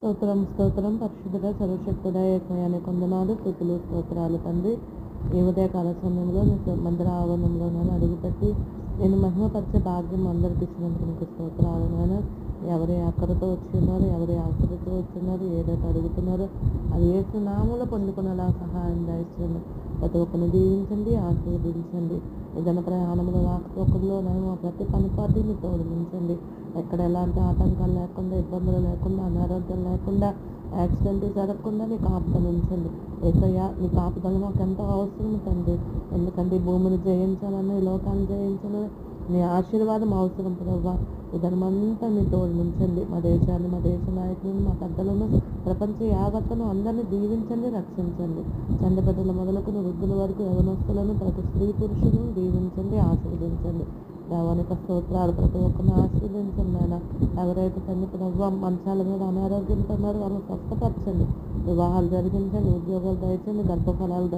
స్తోత్రం స్తోత్రం పరిశుద్ధుడ సర్వశక్తుడ ఏకమయానికి వందనాలు స్తుతులు స్తోత్రాలు తండ్రి. ఈ ఉదయకాల సమయంలో నీ మందిర ఆవరణంలో నేను అడుగుపెట్టి నేను మహిమపరిచే భాగ్యం అందరికి ఇచ్చినందుకు నీకు స్తోత్రాలు. నేను ఎవరి అక్కడితో వచ్చిన్నారు, ఎవరి ఆకలితో వచ్చినారు, ఏదైతే అడుగుతున్నారో అది ఏసు నామూలో పొందుకునేలా సహాయం దయచేయండి. ప్రతి ఒక్కరిని దీవించండి, ఆశీర్వదించండి. ఏదైనా ప్రయాణంలో రాకపోకల్లో నేను ప్రతి పనిపాటిని తోడించండి. ఎక్కడ ఎలాంటి ఆటంకాలు లేకుండా, ఇబ్బందులు లేకుండా, అనారోగ్యం లేకుండా, యాక్సిడెంట్ జరగకుండా నీ కాపుదల ఉంచండి. ఏసయ్య నీ కాపుదల మాకు ఎంతో అవసరం తండ్రి. ఎందుకంటే ఈ భూమిని జయించాలని, ఈ లోకాన్ని జయించాలని నీ ఆశీర్వాదం అవసరం ప్రభావ. ఈ ధనమంతా నీ తోడు ఉంచండి. మా దేశాన్ని, మా దేశ నాయకులను, మా పెద్దలను, ప్రపంచ యావత్తను అందరినీ దీవించండి, రక్షించండి. చంటి బిడ్డల మొదలుకుని వృద్ధుల వరకు యవనస్తులను, ప్రతి స్త్రీ పురుషులను దీవించండి, ఆశీర్వదించండి. దేవానికి స్తోత్రాలు. ప్రతి ఒక్కరిని ఆశీర్వదించండి నాయన. ఎవరైతే తండ్రి ప్రభావ మంచాల మీద అనారోగ్యంతో ఉన్నారో వాళ్ళని స్వస్థపరచండి. వివాహాలు జరిగించండి, ఉద్యోగాలు దయచండి, గర్భఫలాలు దయచండి.